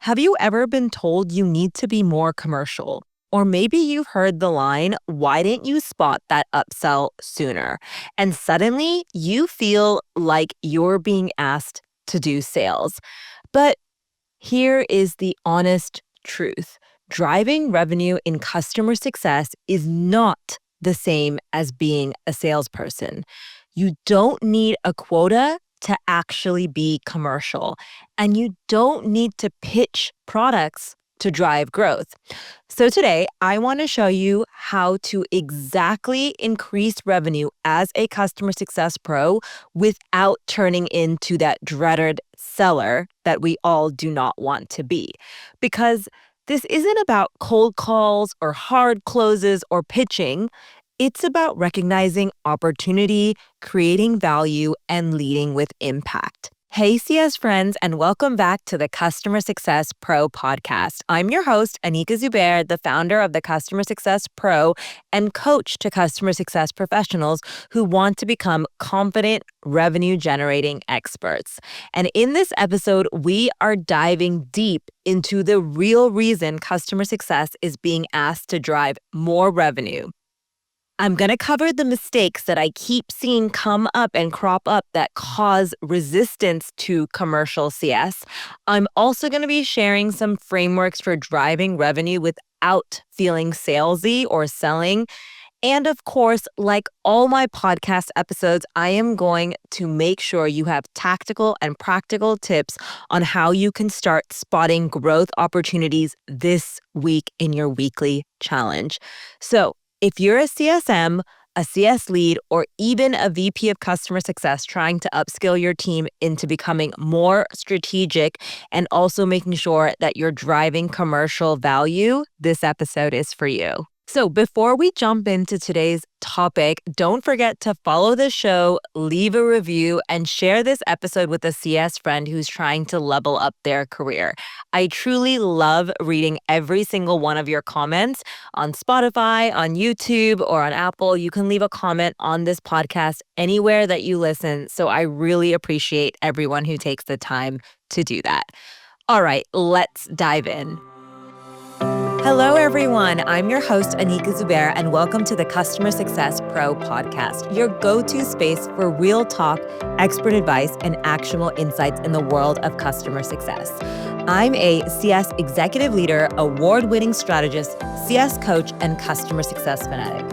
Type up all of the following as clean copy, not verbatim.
Have you ever been told you need to be more commercial? Or maybe you've heard the line, why didn't you spot that upsell sooner? And suddenly you feel like you're being asked to do sales. But here is the honest truth. Driving revenue in customer success is not the same as being a salesperson. You don't need a quota to actually be commercial, and you don't need to pitch products to drive growth. So today, I want to show you how to exactly increase revenue as a customer success pro without turning into that dreaded seller that we all do not want to be. Because this isn't about cold calls or hard closes or pitching. It's about recognizing opportunity, creating value, and leading with impact. Hey, CS friends, and welcome back to the Customer Success Pro podcast. I'm your host, Anika Zubair, the founder of the Customer Success Pro and coach to customer success professionals who want to become confident, revenue-generating experts. And in this episode, we are diving deep into the real reason customer success is being asked to drive more revenue. I'm going to cover the mistakes that I keep seeing come up and crop up that cause resistance to commercial CS. I'm also going to be sharing some frameworks for driving revenue without feeling salesy or selling. And of course, like all my podcast episodes, I am going to make sure you have tactical and practical tips on how you can start spotting growth opportunities this week in your weekly challenge. So, if you're a CSM, a CS lead, or even a VP of customer success trying to upskill your team into becoming more strategic and also making sure that you're driving commercial value, this episode is for you. So before we jump into today's topic, don't forget to follow the show, leave a review, and share this episode with a CS friend who's trying to level up their career. I truly love reading every single one of your comments on Spotify, on YouTube, or on Apple. You can leave a comment on this podcast anywhere that you listen. So I really appreciate everyone who takes the time to do that. All right, let's dive in. Hello, everyone. I'm your host, Anika Zubair, and welcome to the Customer Success Pro podcast, your go-to space for real talk, expert advice, and actionable insights in the world of customer success. I'm a CS executive leader, award-winning strategist, CS coach, and customer success fanatic.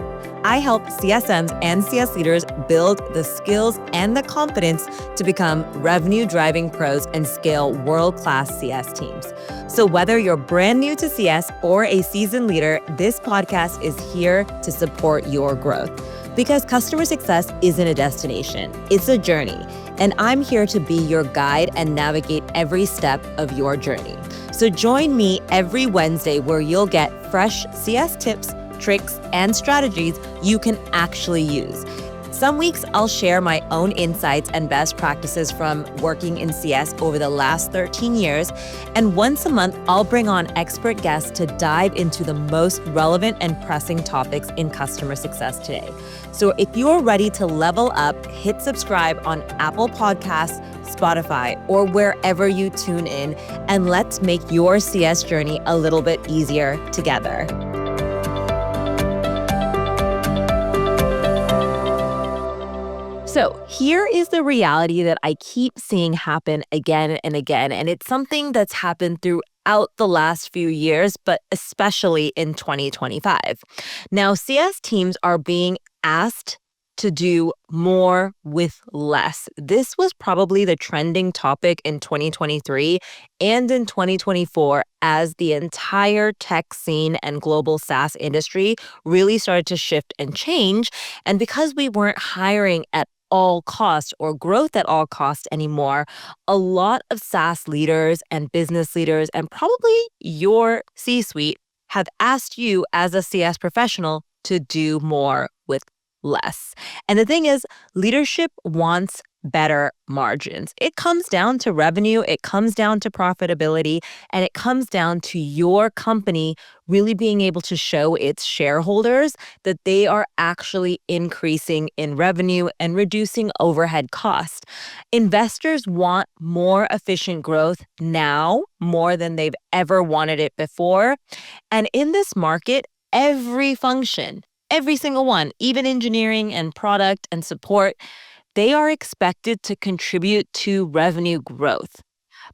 I help CSMs and CS leaders build the skills and the confidence to become revenue-driving pros and scale world-class CS teams. So whether you're brand new to CS or a seasoned leader, this podcast is here to support your growth. Because customer success isn't a destination, it's a journey. And I'm here to be your guide and navigate every step of your journey. So join me every Wednesday where you'll get fresh CS tips, tricks, and strategies you can actually use. Some weeks I'll share my own insights and best practices from working in CS over the last 13 years. And once a month, I'll bring on expert guests to dive into the most relevant and pressing topics in customer success today. So if you're ready to level up, hit subscribe on Apple Podcasts, Spotify, or wherever you tune in, and let's make your CS journey a little bit easier together. So here is the reality that I keep seeing happen again and again, and it's something that's happened throughout the last few years, but especially in 2025. Now, CS teams are being asked to do more with less. This was probably the trending topic in 2023 and in 2024 as the entire tech scene and global SaaS industry really started to shift and change. And because we weren't hiring at all cost or growth at all cost anymore, a lot of SaaS leaders and business leaders and probably your C-suite have asked you as a CS professional to do more with less. And the thing is, leadership wants better margins. It comes down to revenue, it comes down to profitability, and it comes down to your company really being able to show its shareholders that they are actually increasing in revenue and reducing overhead costs. Investors want more efficient growth now more than they've ever wanted it before. And in this market, every function, every single one, even engineering and product and support, they are expected to contribute to revenue growth.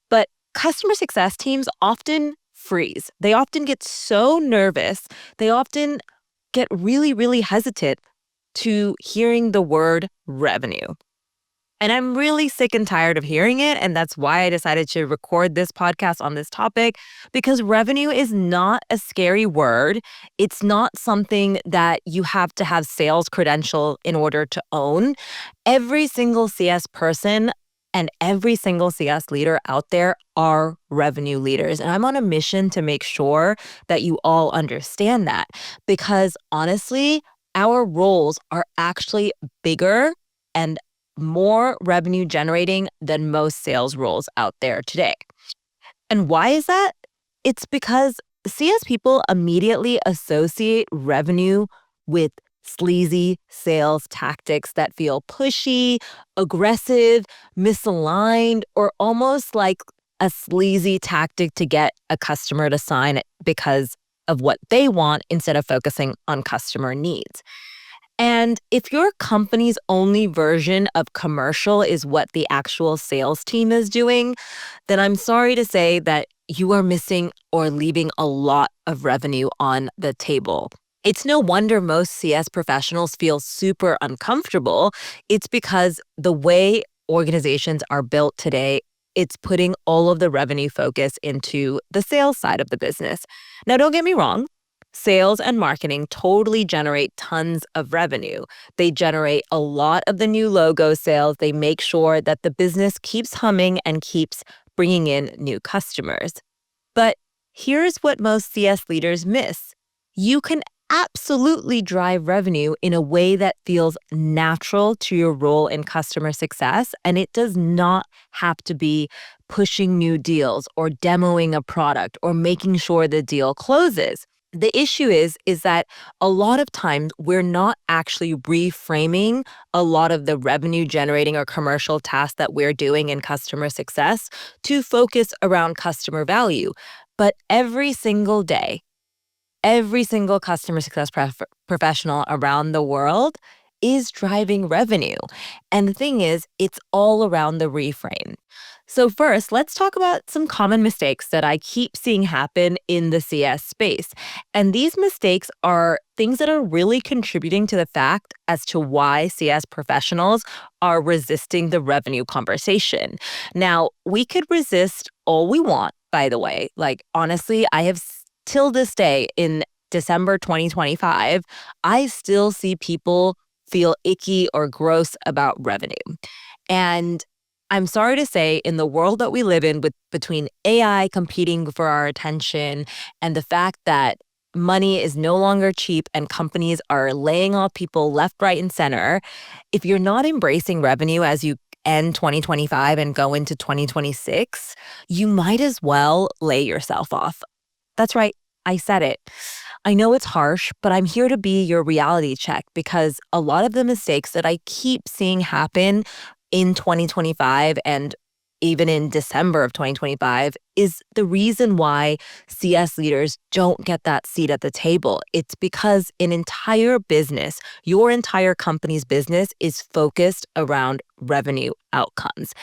But customer success teams often freeze. They often get so nervous. They often get really, really hesitant to hearing the word revenue. And I'm really sick and tired of hearing it. And that's why I decided to record this podcast on this topic, because revenue is not a scary word. It's not something that you have to have sales credential in order to own. Every single CS person and every single CS leader out there are revenue leaders. And I'm on a mission to make sure that you all understand that, because honestly, our roles are actually bigger and more revenue generating than most sales roles out there today. And why is that? It's because CS people immediately associate revenue with sleazy sales tactics that feel pushy, aggressive, misaligned, or almost like a sleazy tactic to get a customer to sign because of what they want instead of focusing on customer needs. And if your company's only version of commercial is what the actual sales team is doing, then I'm sorry to say that you are missing or leaving a lot of revenue on the table. It's no wonder most CS professionals feel super uncomfortable. It's because the way organizations are built today, it's putting all of the revenue focus into the sales side of the business. Now, don't get me wrong. Sales and marketing totally generate tons of revenue. They generate a lot of the new logo sales. They make sure that the business keeps humming and keeps bringing in new customers. But here's what most CS leaders miss. You can absolutely drive revenue in a way that feels natural to your role in customer success, and it does not have to be pushing new deals or demoing a product or making sure the deal closes. The issue is that a lot of times we're not actually reframing a lot of the revenue generating or commercial tasks that we're doing in customer success to focus around customer value. But every single day, every single customer success professional around the world is driving revenue. And the thing is, it's all around the reframe. So first, let's talk about some common mistakes that I keep seeing happen in the CS space. And these mistakes are things that are really contributing to the fact as to why CS professionals are resisting the revenue conversation. Now, we could resist all we want, by the way. Like, honestly, I have till this day in December 2025, I still see people feel icky or gross about revenue. And I'm sorry to say, in the world that we live in, with between AI competing for our attention and the fact that money is no longer cheap and companies are laying off people left, right, and center, if you're not embracing revenue as you end 2025 and go into 2026, you might as well lay yourself off. That's right. I said it. I know it's harsh, but I'm here to be your reality check, because a lot of the mistakes that I keep seeing happen in 2025 and even in December of 2025 is the reason why CS leaders don't get that seat at the table. It's because an entire business, your entire company's business, is focused around revenue outcomes.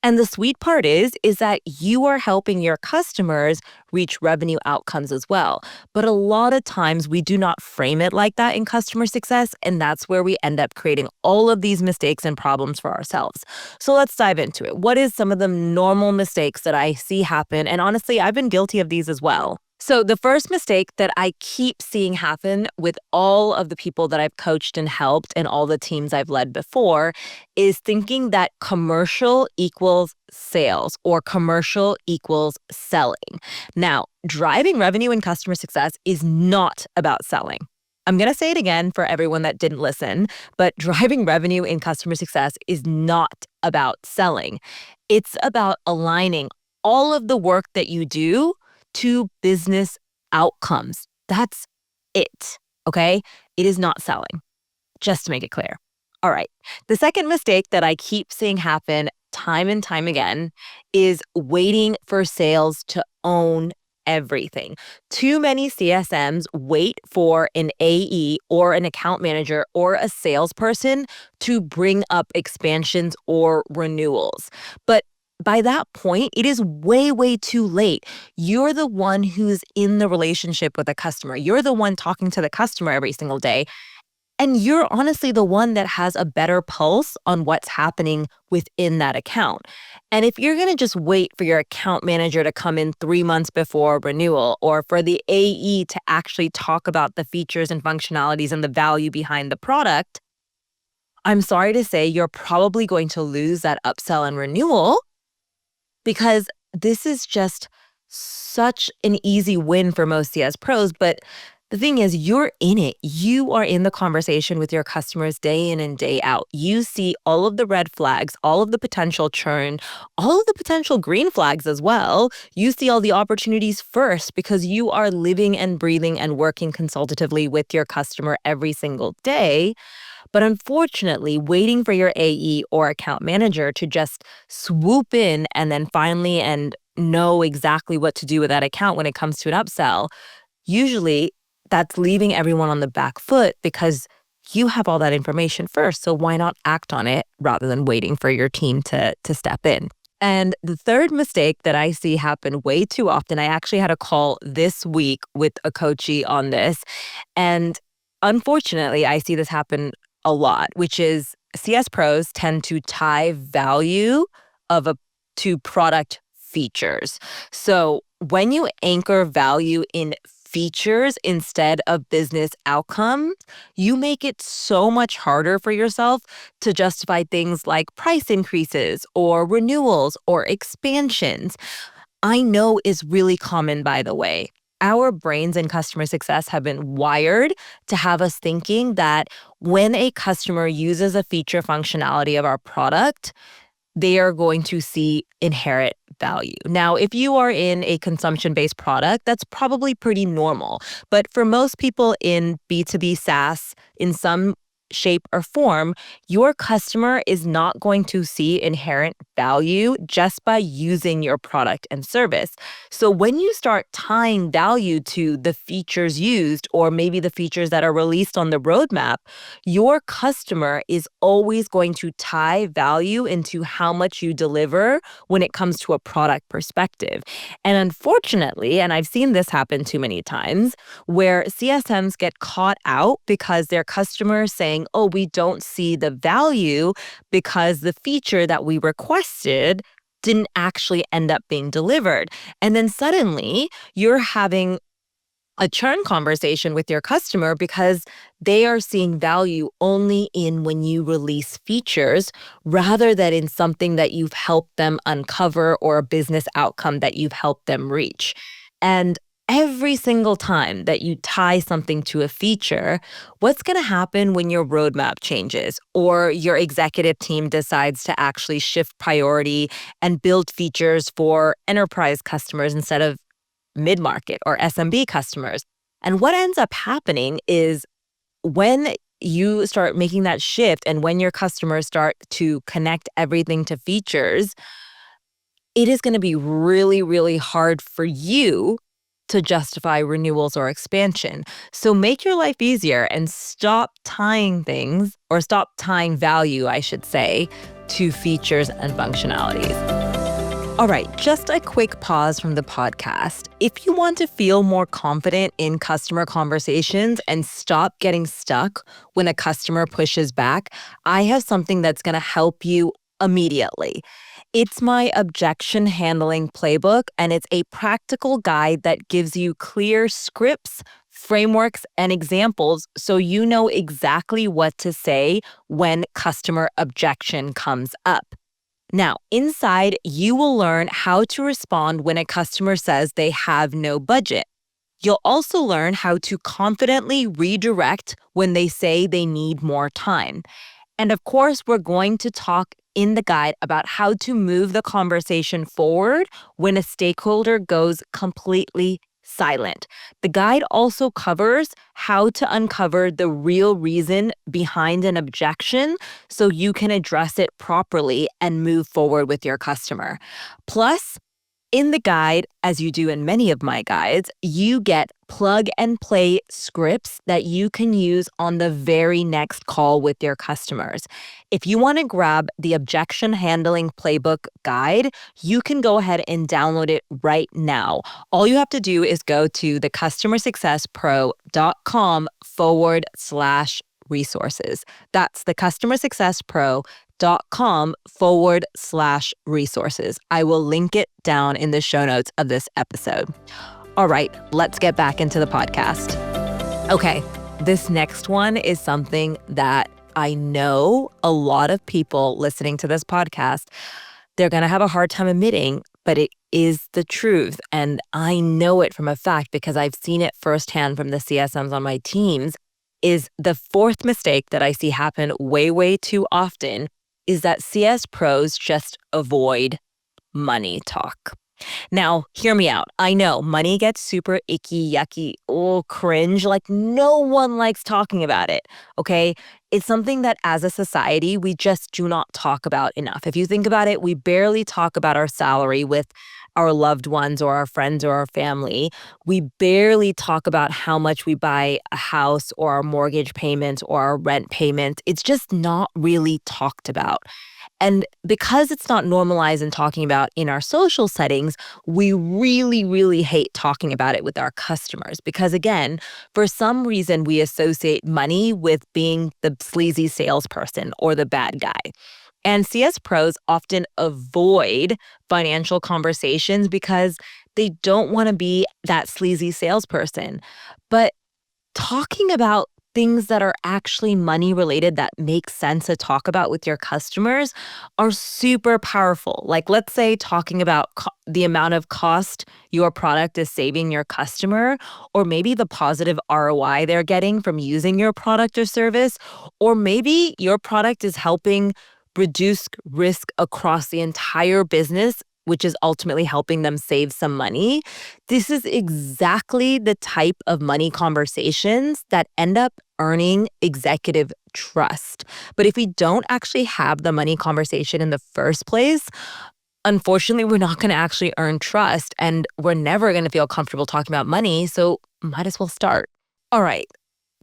And the sweet part is that you are helping your customers reach revenue outcomes as well. But a lot of times we do not frame it like that in customer success, and that's where we end up creating all of these mistakes and problems for ourselves. So let's dive into it. What is some of the normal mistakes that I see happen? And honestly, I've been guilty of these as well. So the first mistake that I keep seeing happen with all of the people that I've coached and helped and all the teams I've led before is thinking that commercial equals sales or commercial equals selling. Now, driving revenue and customer success is not about selling. I'm going to say it again for everyone that didn't listen, but driving revenue in customer success is not about selling. It's about aligning all of the work that you do to business outcomes. That's it. Okay. It is not selling, just to make it clear. All right. The second mistake that I keep seeing happen time and time again is waiting for sales to own everything. Too many CSMs wait for an AE or an account manager or a salesperson to bring up expansions or renewals. But by that point, it is way, way too late. You're the one who's in the relationship with the customer. You're the one talking to the customer every single day. And you're honestly the one that has a better pulse on what's happening within that account. And if you're going to just wait for your account manager to come in 3 months before renewal, or for the AE to actually talk about the features and functionalities and the value behind the product, I'm sorry to say you're probably going to lose that upsell and renewal, because this is just such an easy win for most CS pros. But the thing is, you're in it. You are in the conversation with your customers day in and day out. You see all of the red flags, all of the potential churn, all of the potential green flags as well. You see all the opportunities first because you are living and breathing and working consultatively with your customer every single day. But unfortunately, waiting for your AE or account manager to just swoop in and then finally and know exactly what to do with that account when it comes to an upsell, usually that's leaving everyone on the back foot because you have all that information first. So why not act on it rather than waiting for your team to step in? And the third mistake that I see happen way too often, I actually had a call this week with a coachee on this. And unfortunately, I see this happen a lot, which is CS pros tend to tie value of a to product features. So when you anchor value in features instead of business outcomes, you make it so much harder for yourself to justify things like price increases or renewals or expansions. I know is really common, by the way. Our brains in customer success have been wired to have us thinking that when a customer uses a feature functionality of our product, they are going to see inherent value. Now, if you are in a consumption-based product, that's probably pretty normal. But for most people in B2B SaaS, in some shape or form, your customer is not going to see inherent value just by using your product and service. So when you start tying value to the features used, or maybe the features that are released on the roadmap, your customer is always going to tie value into how much you deliver when it comes to a product perspective. And unfortunately, and I've seen this happen too many times, where CSMs get caught out because their customers saying, oh, we don't see the value because the feature that we requested didn't actually end up being delivered. And then suddenly you're having a churn conversation with your customer because they are seeing value only in when you release features rather than in something that you've helped them uncover or a business outcome that you've helped them reach. And every single time that you tie something to a feature, what's going to happen when your roadmap changes or your executive team decides to actually shift priority and build features for enterprise customers instead of mid-market or SMB customers? And what ends up happening is when you start making that shift and when your customers start to connect everything to features, it is going to be really, really hard for you to justify renewals or expansion. So make your life easier and stop tying things, or stop tying value, I should say, to features and functionalities. All right, just a quick pause from the podcast. If you want to feel more confident in customer conversations and stop getting stuck when a customer pushes back, I have something that's going to help you immediately. It's my objection handling playbook, and it's a practical guide that gives you clear scripts, frameworks, and examples so you know exactly what to say when customer objection comes up. Now, inside, you will learn how to respond when a customer says they have no budget, You'll also learn how to confidently redirect when they say they need more time. And of course, we're going to talk in the guide about how to move the conversation forward when a stakeholder goes completely silent. The guide also covers how to uncover the real reason behind an objection so you can address it properly and move forward with your customer. Plus, in the guide, as you do in many of my guides, you get plug and play scripts that you can use on the very next call with your customers. If you want to grab the objection handling playbook guide, you can go ahead and download it right now. All you have to do is go to thecustomersuccesspro.com/resources. That's thecustomersuccesspro.com/resources. I will link it down in the show notes of this episode. All right, let's get back into the podcast. Okay, this next one is something that I know a lot of people listening to this podcast, they're going to have a hard time admitting, but it is the truth. And I know it from a fact because I've seen it firsthand from the CSMs on my teams. Is the fourth mistake that I see happen way, way too often is that CS pros just avoid money talk. Now, hear me out. I know money gets super icky, yucky, cringe. Like no one likes talking about it, okay? It's something that as a society, we just do not talk about enough. If you think about it, we barely talk about our salary with our loved ones or our friends or our family. We barely talk about how much we buy a house or our mortgage payment or our rent payment. It's just not really talked about. And because it's not normalized and talking about in our social settings, we really, really hate talking about it with our customers. Because again, for some reason, we associate money with being the sleazy salesperson or the bad guy. And CS pros often avoid financial conversations because they don't want to be that sleazy salesperson. But talking about things that are actually money related that make sense to talk about with your customers are super powerful. Like, let's say talking about the amount of cost your product is saving your customer, or maybe the positive ROI they're getting from using your product or service, or maybe your product is helping reduce risk across the entire business, which is ultimately helping them save some money. This is exactly the type of money conversations that end up earning executive trust. But if we don't actually have the money conversation in the first place, unfortunately, we're not going to actually earn trust and we're never going to feel comfortable talking about money. So might as well start. All right.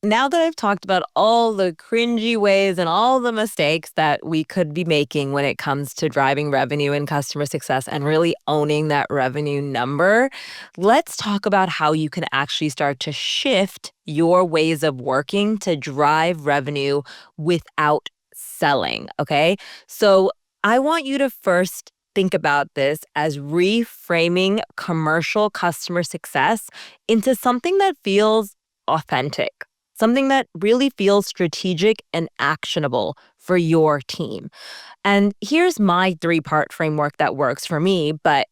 Now that I've talked about all the cringy ways and all the mistakes that we could be making when it comes to driving revenue and customer success and really owning that revenue number, let's talk about how you can actually start to shift your ways of working to drive revenue without selling, okay? So I want you to first think about this as reframing commercial customer success into something that feels authentic. Something that really feels strategic and actionable for your team. And here's my 3-part framework that works for me, but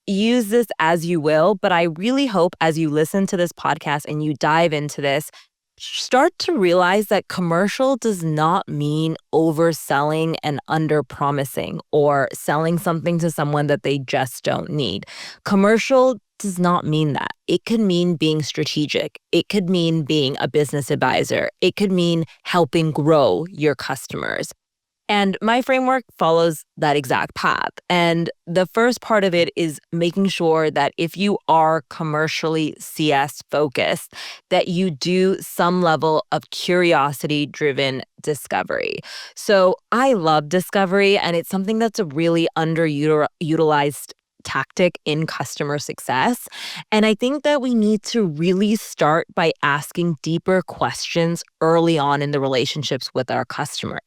use this as you will. But I really hope as you listen to this podcast and you dive into this, start to realize that commercial does not mean overselling and underpromising or selling something to someone that they just don't need. Commercial does not mean that. It could mean being strategic. It could mean being a business advisor. It could mean helping grow your customers. And my framework follows that exact path. And the first part of it is making sure that if you are commercially CS focused, that you do some level of curiosity-driven discovery. So I love discovery, and it's something that's a really underutilized tactic in customer success. And I think that we need to really start by asking deeper questions early on in the relationships with our customers.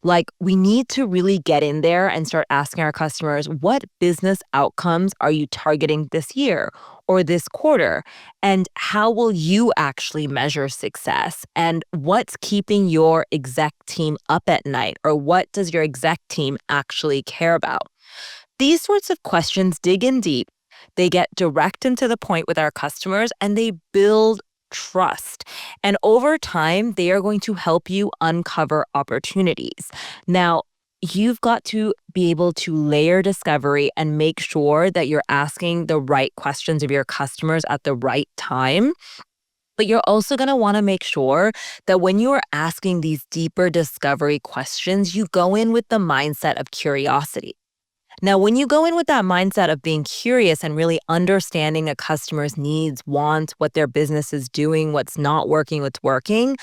Like, we need to really get in there and start asking our customers, what business outcomes are you targeting this year or this quarter? And how will you actually measure success? And what's keeping your exec team up at night? Or what does your exec team actually care about? These sorts of questions dig in deep. They get direct and to the point with our customers, and they build trust. And over time, they are going to help you uncover opportunities. Now, you've got to be able to layer discovery and make sure that you're asking the right questions of your customers at the right time. But you're also going to want to make sure that when you are asking these deeper discovery questions, you go in with the mindset of curiosity. Now, when you go in with that mindset of being curious and really understanding a customer's needs, wants, what their business is doing, what's not working, what's working,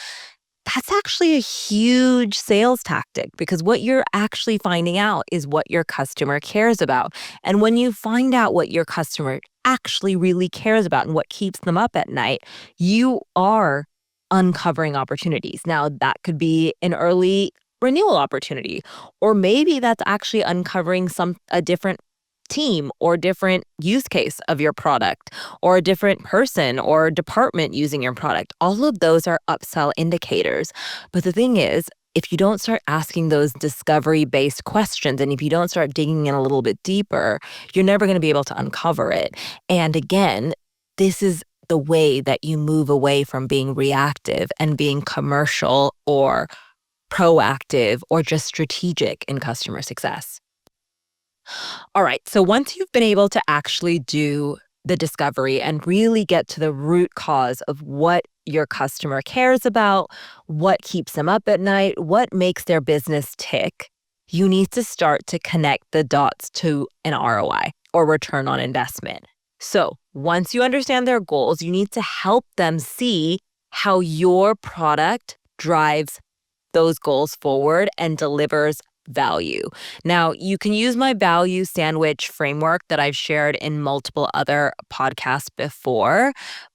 that's actually a huge sales tactic because what you're actually finding out is what your customer cares about. And when you find out what your customer actually really cares about and what keeps them up at night, you are uncovering opportunities. Now, that could be an early renewal opportunity, or maybe that's actually uncovering a different team or different use case of your product or a different person or department using your product. All of those are upsell indicators. But the thing is, if you don't start asking those discovery based questions and if you don't start digging in a little bit deeper, you're never going to be able to uncover it. And again, this is the way that you move away from being reactive and being commercial or proactive or just strategic in customer success. All right. So once you've been able to actually do the discovery and really get to the root cause of what your customer cares about, what keeps them up at night, what makes their business tick, you need to start to connect the dots to an ROI or return on investment. So once you understand their goals, you need to help them see how your product drives those goals forward and delivers value. Now, you can use my value sandwich framework that I've shared in multiple other podcasts before,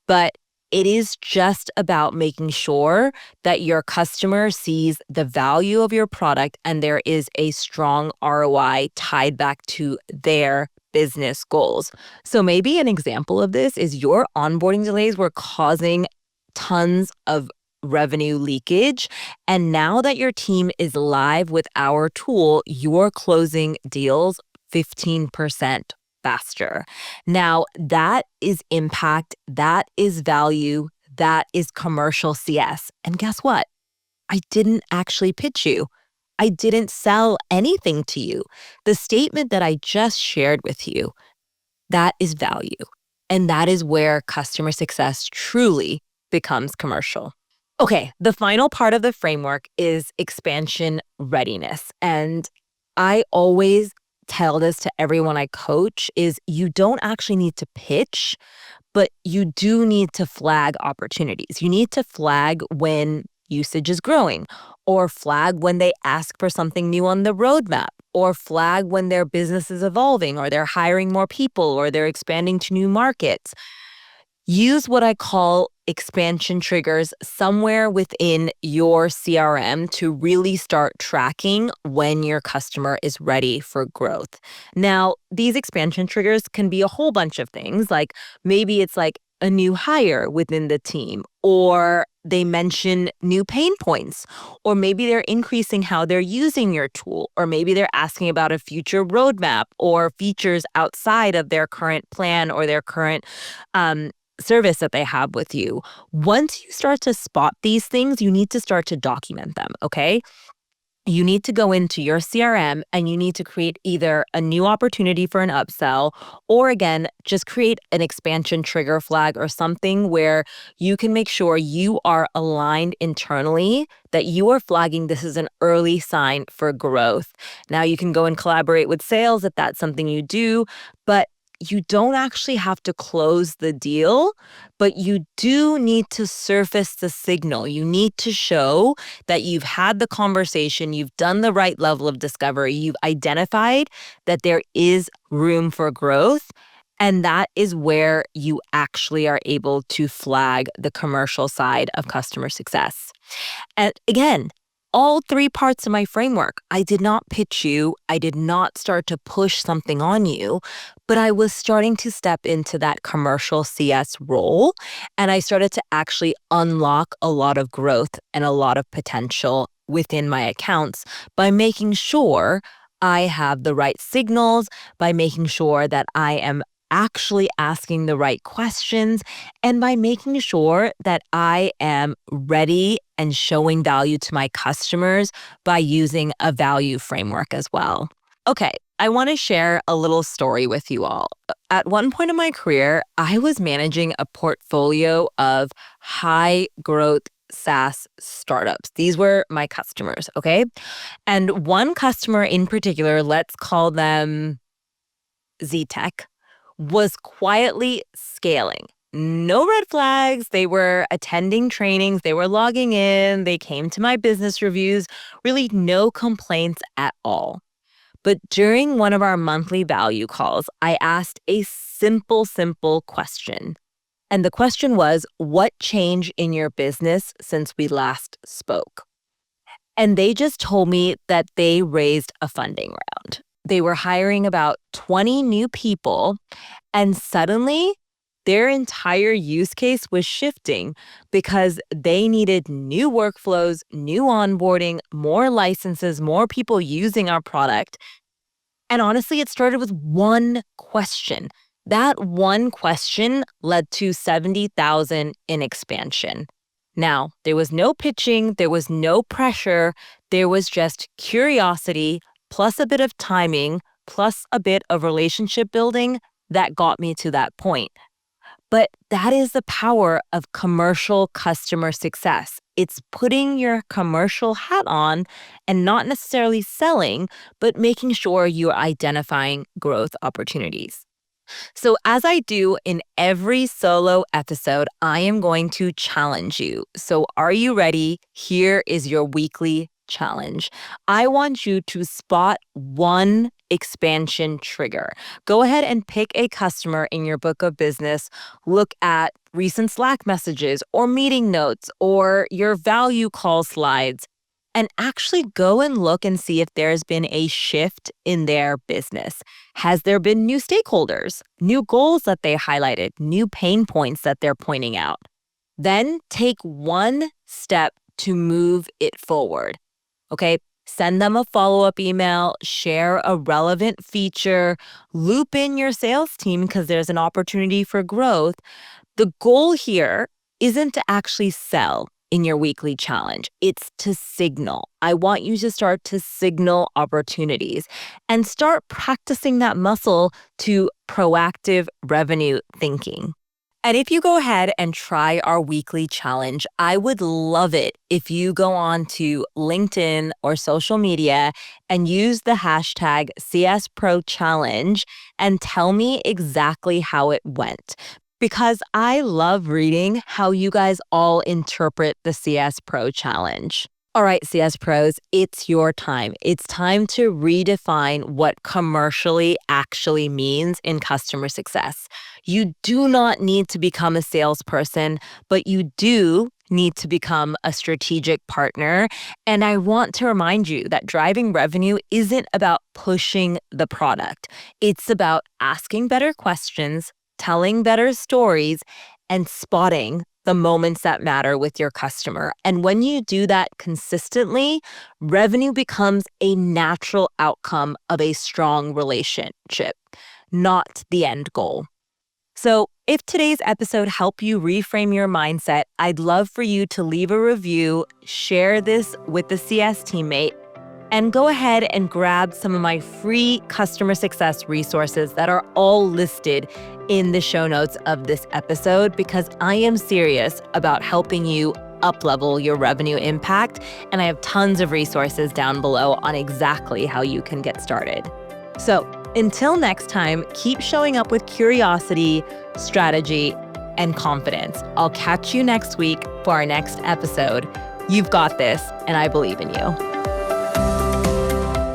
but it is just about making sure that your customer sees the value of your product and there is a strong ROI tied back to their business goals. So maybe an example of this is your onboarding delays were causing tons of revenue leakage. And now that your team is live with our tool, you're closing deals 15% faster. Now, that is impact, that is value, that is commercial CS. And guess what? I didn't actually pitch you. I didn't sell anything to you. The statement that I just shared with you, that is value. And that is where customer success truly becomes commercial. Okay, the final part of the framework is expansion readiness. And I always tell this to everyone I coach is you don't actually need to pitch, but you do need to flag opportunities. You need to flag when usage is growing, or flag when they ask for something new on the roadmap, or flag when their business is evolving, or they're hiring more people, or they're expanding to new markets. Use what I call expansion triggers somewhere within your CRM to really start tracking when your customer is ready for growth. Now, these expansion triggers can be a whole bunch of things. Like maybe it's like a new hire within the team, or they mention new pain points, or maybe they're increasing how they're using your tool, or maybe they're asking about a future roadmap or features outside of their current plan or their current service that they have with you. Once you start to spot these things, you need to start to document them, okay? You need to go into your CRM and you need to create either a new opportunity for an upsell or again, just create an expansion trigger flag or something where you can make sure you are aligned internally that you are flagging this is an early sign for growth. Now you can go and collaborate with sales if that's something you do, but you don't actually have to close the deal, but you do need to surface the signal. You need to show that you've had the conversation, you've done the right level of discovery, you've identified that there is room for growth. And that is where you actually are able to flag the commercial side of customer success. And again, all three parts of my framework, I did not pitch you. I did not start to push something on you, but I was starting to step into that commercial CS role. And I started to actually unlock a lot of growth and a lot of potential within my accounts by making sure I have the right signals, by making sure that I am actually asking the right questions, and by making sure that I am ready and showing value to my customers by using a value framework as well. Okay, I want to share a little story with you all. At one point in my career, I was managing a portfolio of high growth SaaS startups. These were my customers, okay? And one customer in particular, let's call them Z-Tech, was quietly scaling. No red flags. They were attending trainings, they were logging in, they came to my business reviews, really no complaints at all. But during one of our monthly value calls, I asked a simple question. And the question was, what changed in your business since we last spoke? And they just told me that they raised a funding round. They were hiring about 20 new people, and suddenly their entire use case was shifting because they needed new workflows, new onboarding, more licenses, more people using our product. And honestly, it started with one question. That one question led to 70,000 in expansion. Now, there was no pitching, there was no pressure, there was just curiosity plus a bit of timing plus a bit of relationship building that got me to that point. But that is the power of commercial customer success. It's putting your commercial hat on and not necessarily selling, but making sure you're identifying growth opportunities. So, as I do in every solo episode, I am going to challenge you. So, are you ready? Here is your weekly challenge. I want you to spot one expansion trigger. Go ahead and pick a customer in your book of business, look at recent Slack messages or meeting notes or your value call slides, and actually go and look and see if there's been a shift in their business. Has there been new stakeholders, new goals that they highlighted, new pain points that they're pointing out? Then take one step to move it forward. Okay, send them a follow-up email, share a relevant feature, loop in your sales team because there's an opportunity for growth. The goal here isn't to actually sell in your weekly challenge. It's to signal. I want you to start to signal opportunities and start practicing that muscle to proactive revenue thinking. And if you go ahead and try our weekly challenge, I would love it if you go on to LinkedIn or social media and use the hashtag CSProChallenge and tell me exactly how it went. Because I love reading how you guys all interpret the CS Pro Challenge. All right, CS Pros, it's your time. It's time to redefine what commercially actually means in customer success. You do not need to become a salesperson, but you do need to become a strategic partner. And I want to remind you that driving revenue isn't about pushing the product. It's about asking better questions, telling better stories, and spotting the moments that matter with your customer. And when you do that consistently, revenue becomes a natural outcome of a strong relationship, not the end goal. So if today's episode helped you reframe your mindset, I'd love for you to leave a review, share this with the CS teammate, and go ahead and grab some of my free customer success resources that are all listed in the show notes of this episode, because I am serious about helping you up-level your revenue impact. And I have tons of resources down below on exactly how you can get started. So until next time, keep showing up with curiosity, strategy, and confidence. I'll catch you next week for our next episode. You've got this, and I believe in you.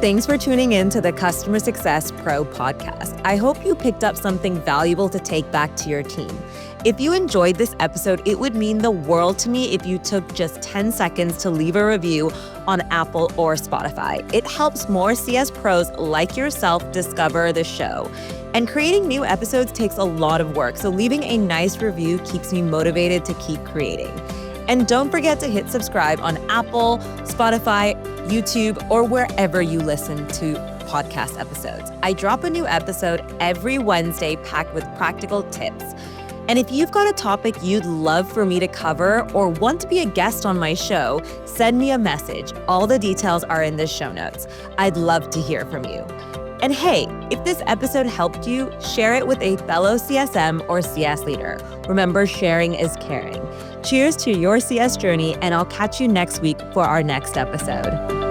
Thanks for tuning in to the Customer Success Pro podcast. I hope you picked up something valuable to take back to your team. If you enjoyed this episode, it would mean the world to me if you took just 10 seconds to leave a review on Apple or Spotify. It helps more CS pros like yourself discover the show. And creating new episodes takes a lot of work, so leaving a nice review keeps me motivated to keep creating. And don't forget to hit subscribe on Apple, Spotify, YouTube, or wherever you listen to podcast episodes. I drop a new episode every Wednesday packed with practical tips. And if you've got a topic you'd love for me to cover or want to be a guest on my show, send me a message. All the details are in the show notes. I'd love to hear from you. And hey, if this episode helped you, share it with a fellow CSM or CS leader. Remember, sharing is caring. Cheers to your CS journey, and I'll catch you next week for our next episode.